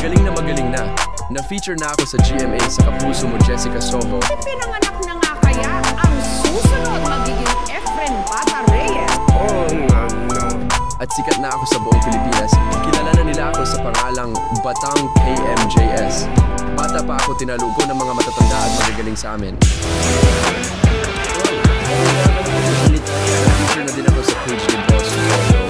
magaling na. Na-feature na ako sa GMA sa Kapuso Mo, Jessica Soho. Pinanganak na nga kaya ang susunod magiging Efren Bata Reyes. Oh, no. At sikat na ako sa buong Pilipinas. Kilala na nila ako sa pangalang Batang KMJS. Bata pa ako tinalugo ng mga matatanda at magagaling sa amin. Na-feature na din ako sa page ni Boss Photo.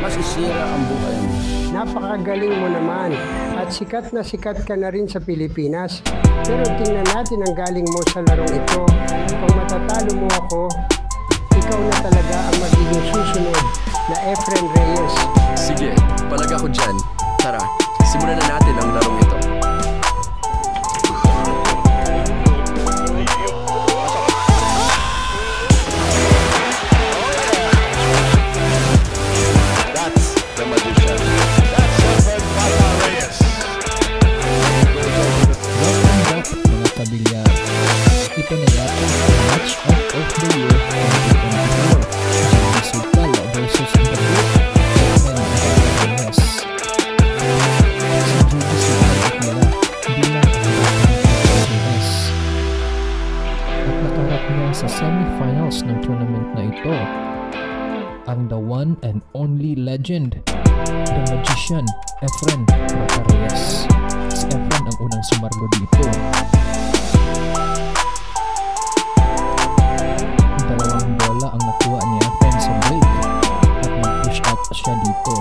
Masisira ang buhay mo. Napakagaling mo naman at sikat ka na rin sa Pilipinas. Pero tingnan natin ang galing mo sa larong ito. Kung matatalo mo ako, ikaw na talaga ang magiging susunod na Efren Reyes. Sige, palaga ko dyan. Tara, simulan na natin ang larong ito. Ito na yata ang match of the year 2024. Jamie Sukal versus Intergroup Efren Reyes. Si Jamie Sukal at nila bilang ang Reyes. At nakarap niya sa semi-finals ng tournament na ito ang the one and only legend, the magician Efren Bata Reyes. Si Efren ang unang sumargo dito. Ang nakuha niya Efren sa break at mag-push out pa siya dito.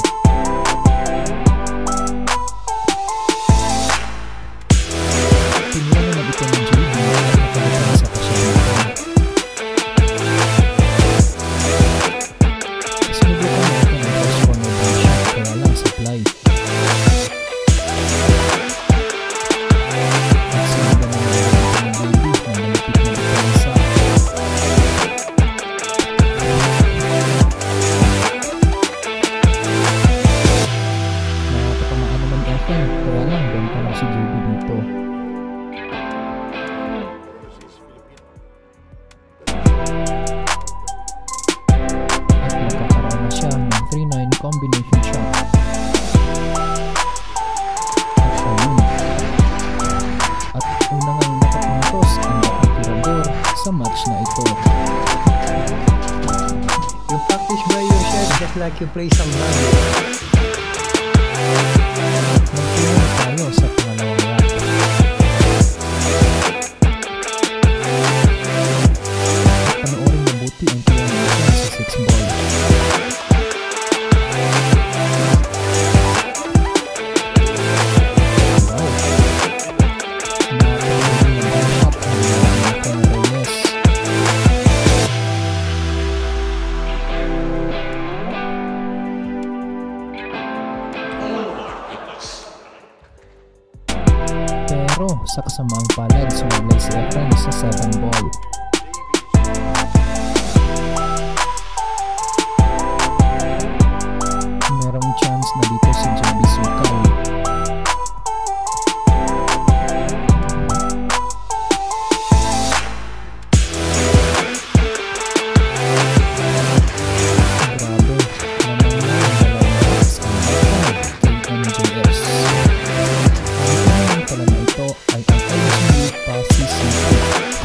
Pinuha na ito ng JB at nakalitansa pa siya dito. Sinubukan na ito ng cross corner ball shot kaya lang supply. At sinubukan na ito ng JB na malapit na depensa. Kaya lang, benta lang si JB dito. At magkakaroon na siya ng 3-9 combination shot. At siya yun. At unang ang nakapuntos ang batang tirador sa match na ito. You practice by yourself just like you play somebody. Magpili tayo sa pangalawang round. Panoorin mabuti ang pinangyayari sa 6 ball. Wow! Nakapagawin ng ball shot ang Efren Reyes. Pero sa kasamaang palad, sumablay si Efren sa 7 ball. Merong chance na dito si Jamie Sukal. Grabe, naman na ang dalawang box ang batang KMJS. Ang pala na ito ay ang LG PACC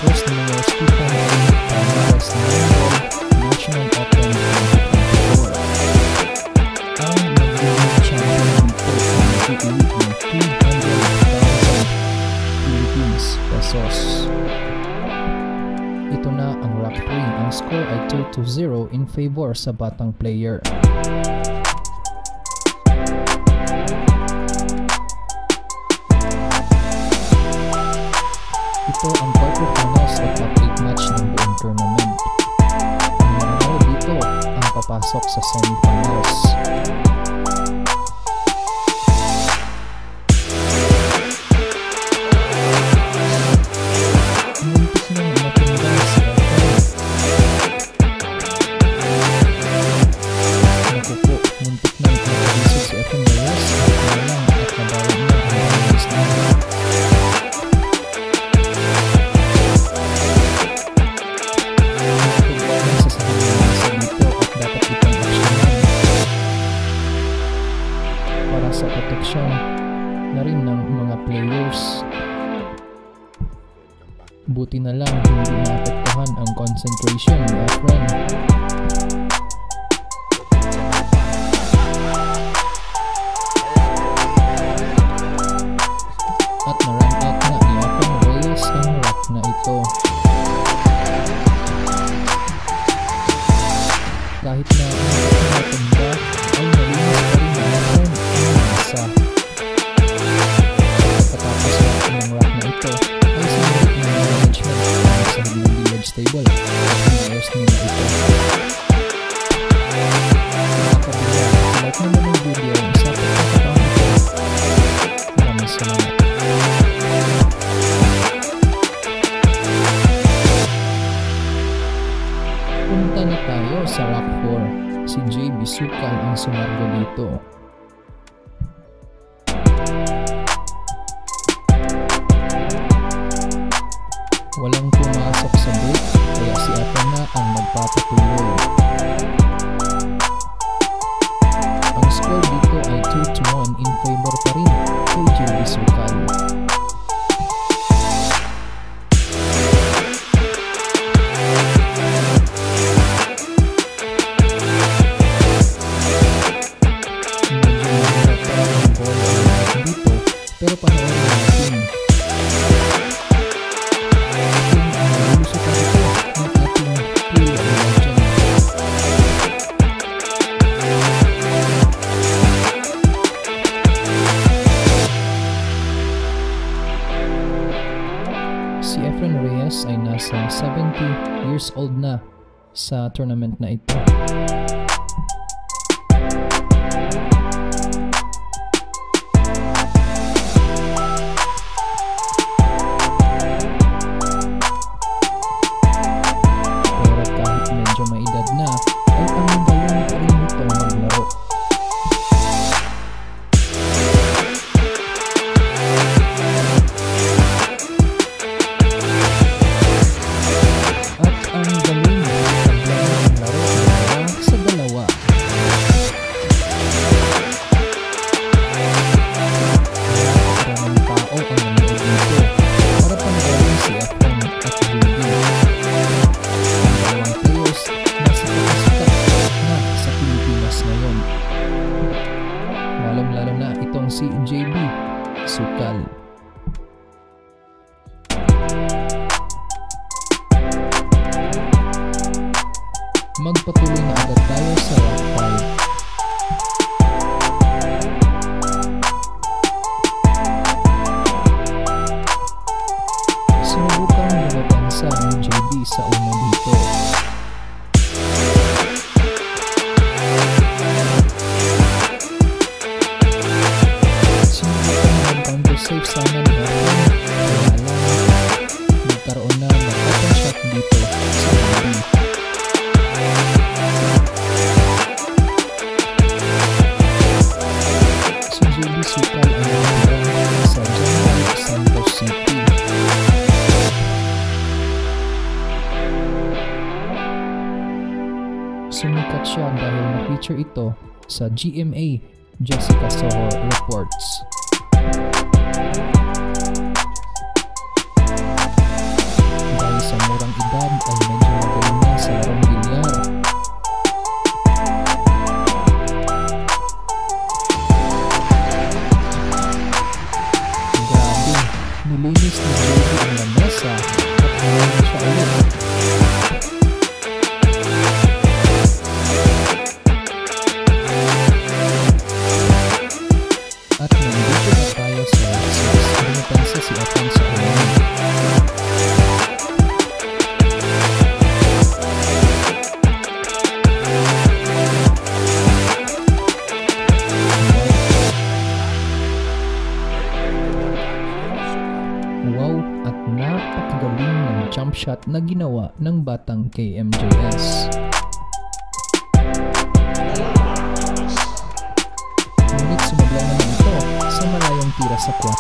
First Mayors 2008 Pamaras National National Open 2024. Ang magiging champion dito ay mag-iulit ng 200,000 Philippines pesos. Ito na ang rock 3. Ang score ay 2-0 in favor sa batang player. Ito ang quarterfinals at top 8 match ng buong tournament. Ang mananalo dito ang papasok sa semifinals. Muntik na matindag si Efren. Buti na lang hindi naapektuhan ang concentration ni Efren. At na-run out na ni Efren Reyes ang rock na ito. Kahit na ang matanda ay nalinis pa rin na Efren ang nasa. Pagkatapos ng rock na ito ay sinulit na management sa Hiling Village Stable at inayos nila ito. Nakakabila, like naman ng video sa pagkakataon ito. Maraming salamat. Punta na tayo sa Rock 4. Si JB Sukal ang sumarga dito. Walang pumasok sa break, kaya si Efren na ang magpapatuloy. Ang score dito ay 2-1 in favor pa rin kay JB Sukal. Medyo mahirap pa ang ball dito, pero panoorin natin. Si Efren Reyes ay nasa 70 years old na sa tournament na ito. Pero kahit medyo may edad na, ay ang galing pa rin ito maglaro. At ang galing paglaro ng laro dalawa sa dalawa. Maraming tao ang nanood dito para panoorin si Efren at JB. Ang dalawang players na sikat na sa Pilipinas ngayon. Lalong-lalo na itong si JB Sukal. Magpatuloy na agad tayo sa Rock 5. Sinubukang lumabansa ni JB sa una dito. Sinubukang mag-counter save sana ni Efren, kaya lang nagkaroon na ng open shot dito sa JB. Si JB Sukal ay nakatira sa General Santos City. Sumikat siya dahil na-feature ito sa GMA Jessica Soho Reports. Dahil sa murang edad ay medyo magaling na sa larong bilyar. Grabe, nilinis ni JB ang lamesa at nalaman siya ulit. At nandito na tayo sa Rock 6. Bumutansa si Efren sa ulan. Wow, at napakagaling ng jump shot na ginawa ng batang KMJS. Ngunit sumablang naman ito sa malayong tira sa 4.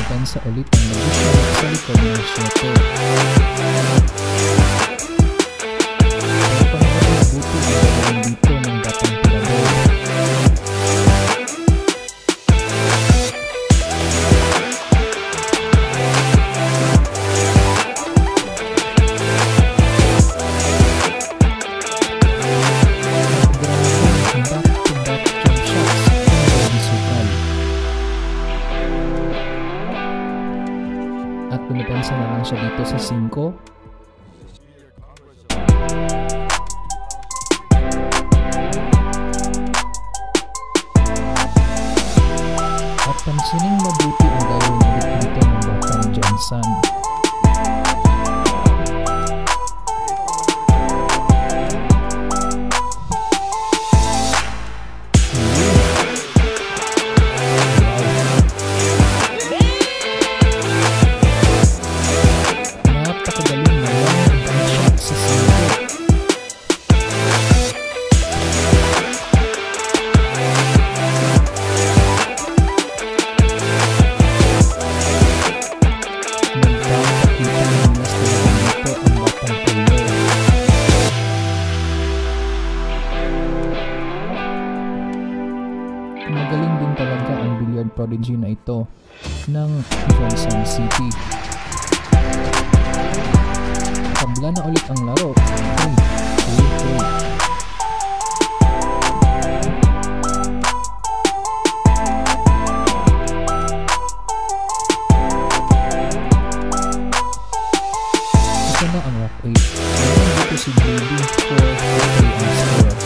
At sa ulit ang mag-shot sa likod ng 7. Pero panahon na buti ang gawin dito. depensa na lang siya dito sa 5. At pansining mabuti ang gawin ulit dito ng batang Johnson. Magaling din talaga ang billiard prodigy na ito ng Johnson City. Tabla na ulit ang laro. 3-3. Ito na ang rock 8. Ngayon dito si JB for 4-3 ang score.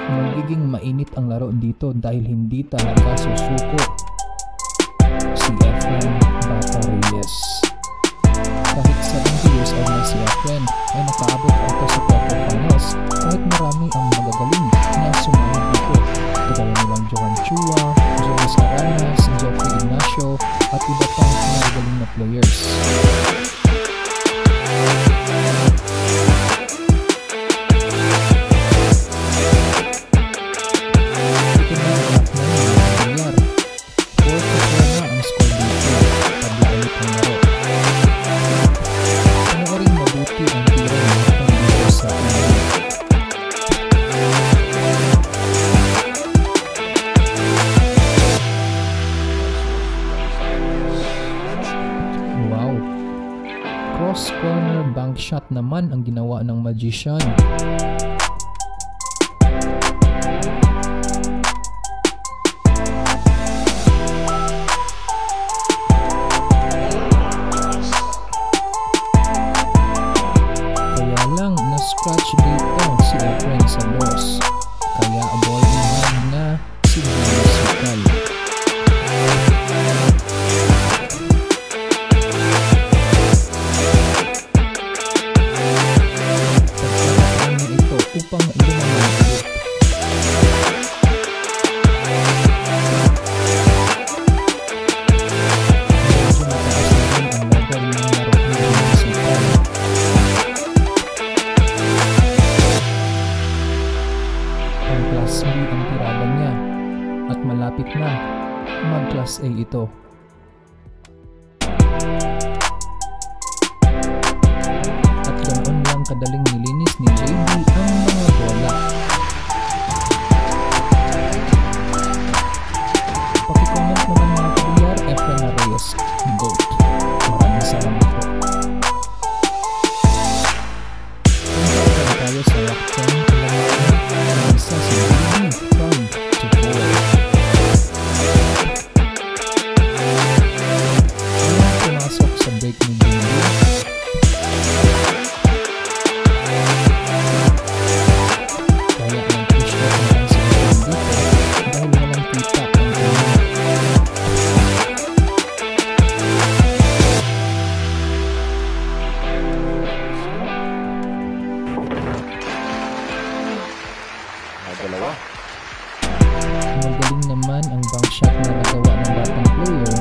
Magiging mainit ang laro dito dahil hindi talaga susuko si Efren Bata Reyes. Kahit 70 years old na si Efren ay nakaabot ito sa quarterfinals kahit marami ang magagaling na sumali dito. Kagaya nilang Johan Chua, James Aranas, Jeffrey Ignacio at iba pang magagaling na players. Cross corner bank shot naman ang ginawa ng Magician. Kaya lang na-scratch dito si Efren sa dos. Kaya ball in hand na si Sikal. Upang lumaman ulit. Medyo mataas na rin ang level ng laro ni Sikal. Ang class B ang tirada niya at malapit na mag-class A ito. At ganoon lang kadaling nilinis ni JB ang mga bola. Paki-comment naman mga kabilyar, Efren Reyes, GOAT. Maraming salamat po. Punta tayo sa rock 10. Alam na isa si JB 5-4. Alam pumasok sa break ni JB. Magaling naman ang bank shot na nagawa ng batang player.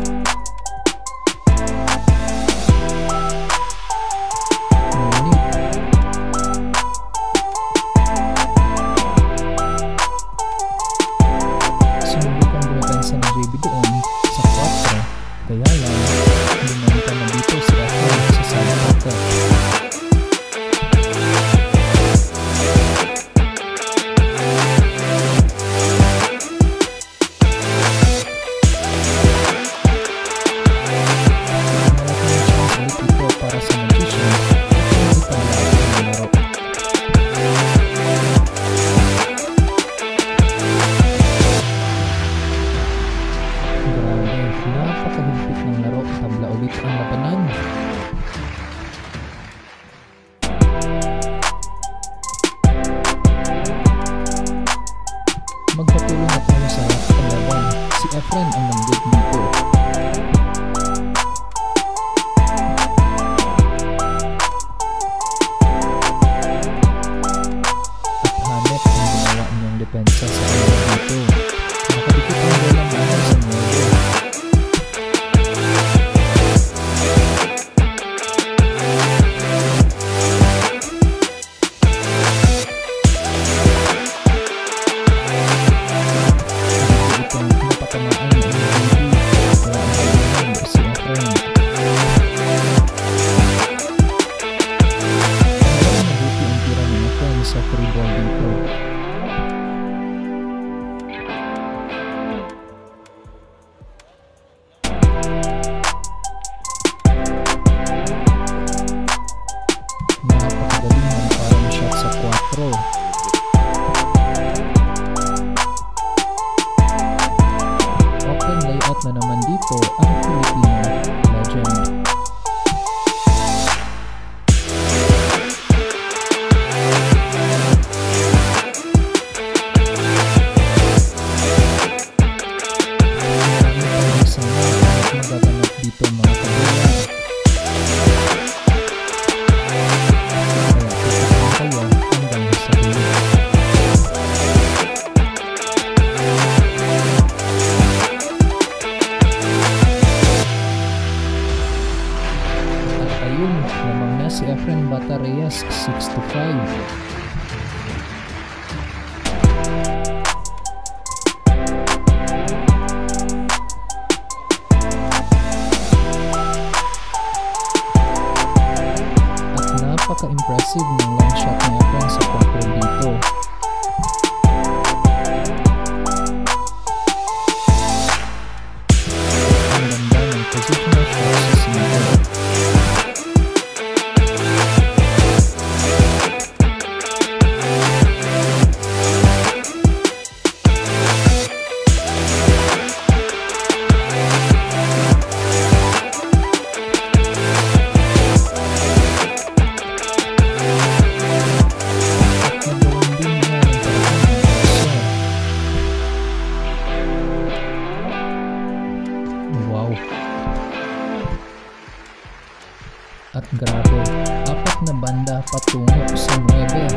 Ngunit sinubukang dumagansa ni JB doon sa 4. Kaya lang, lumanta na dito si Efren sa side pocket. napakahigpit ng laro, tabla ulit ang labanan. Magpatuloy na tayo sa laban. Si Efren ang nanggit dito. At hanep ang ginawa niyang depensa sa laban dito. Nakadikit ang dalang mana sa mundo. Open layout na naman dito ang Filipino legend. Magaganap dito mga kabila. Kaya hanggang sa dulo. At ayun, namang na si Efren Bata Reyes, 65. Napaka-impressive ng long shot ni Efren sa quarter dito. Ang ganda ng positional shot sa single. Wow. At grabe, 4 na banda patungo sa 9.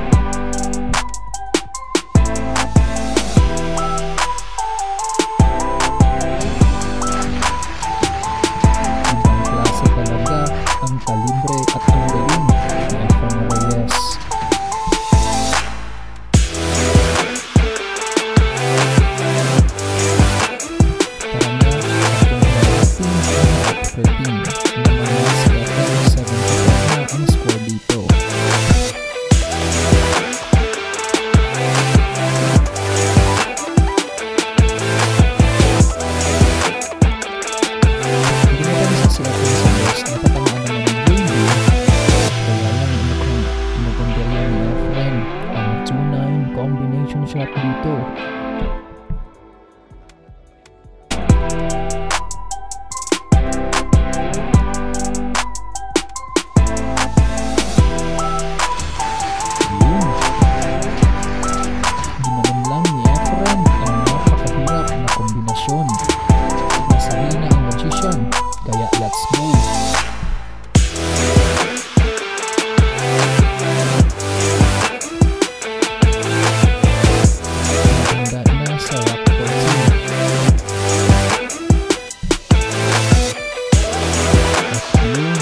Ibang klase talaga ang kalibre at ang galing ni Efren Reyes. Ang score dito. Ginagawa sila sa base, napatamaan naman ng Baby. Kaya lang inagandala ni Efren ang 2-9 combination shot dito. Nasabi na ang magician, kaya let's go! Handa na sa rock 14. At yun,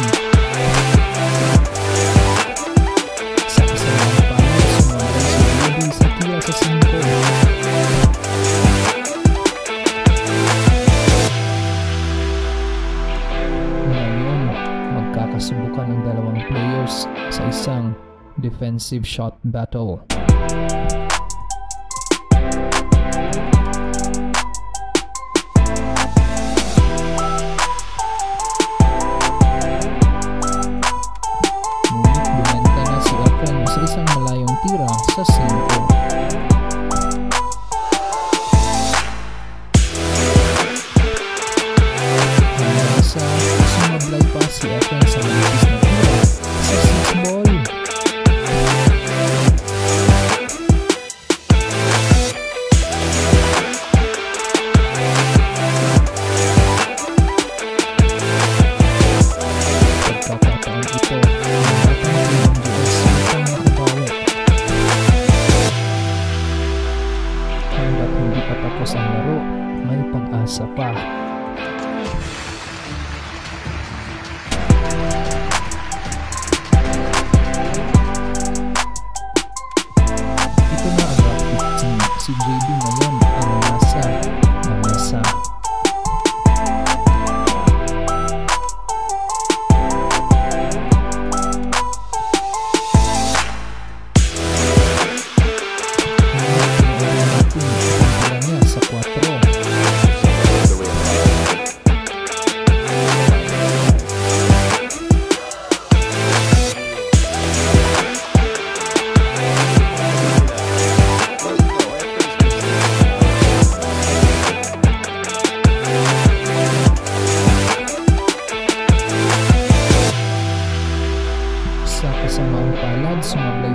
sa kasalang pala sumabay si Baby sa tira sa 5. Magkakasubukan ng dalawang players sa isang defensive shot battle. Ngunit bumenta na si Efren sa isang malayong tira sa 5.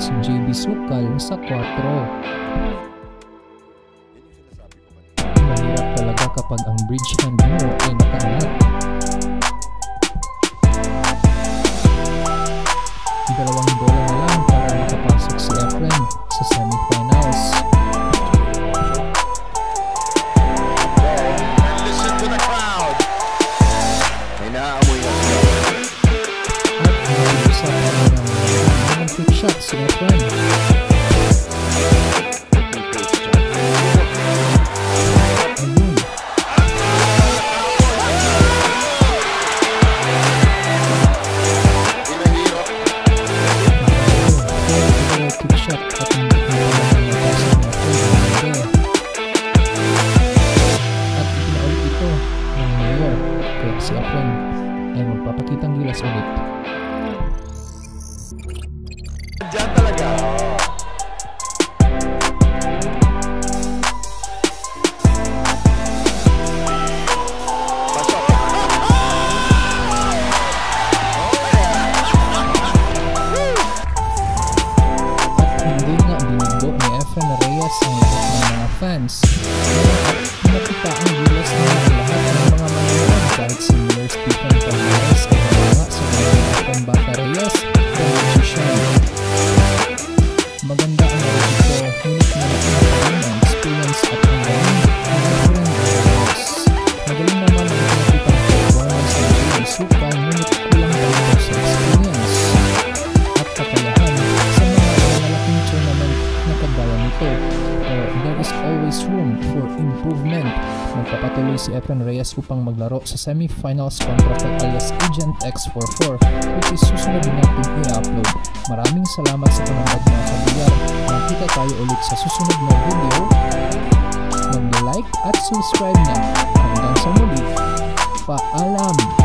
si JB Sukal sa 4. Mahirap talaga kapag ang bridge hand mo ay nakaangat. Dalawang bola na lang para makapasok si Efren sa semifinals. Listen to the crowd. May naamoy na sila. At nag-usap ng quick shot si Efren. Ayun. Quick shot at hindi at itinaulit ito ng mayor, kaya si Efren ay magpapakitang gilas ulit. Diyan talaga. Hindi nga binigbo ni Efren Reyes ang lahat ng mga fans. Nakita ang gilas na lahat ng mga manonood kahit si Mayor Stephen Palmares ay mga sa Efren Bata Reyes, the magician. Maganda ang dito, ngunit malaki ang experience at ang galing ng Efren Reyes. Magaling naman ang pinakita ng performance ng JB Sukal, ngunit kulang dito sa experience at kakayahan sa mga malaking tournament na kagaya nito. Pero there is always room for improvement. Magpapatuloy si Efren Reyes upang maglaro sa semifinals kontra kay alias Agent X44, which is susunod natin i-upload. Maraming salamat sa panonood mga kabilyar. Nakita tayo ulit sa susunod na video. Mag-like at subscribe na. Hanggang sa muli, paalam!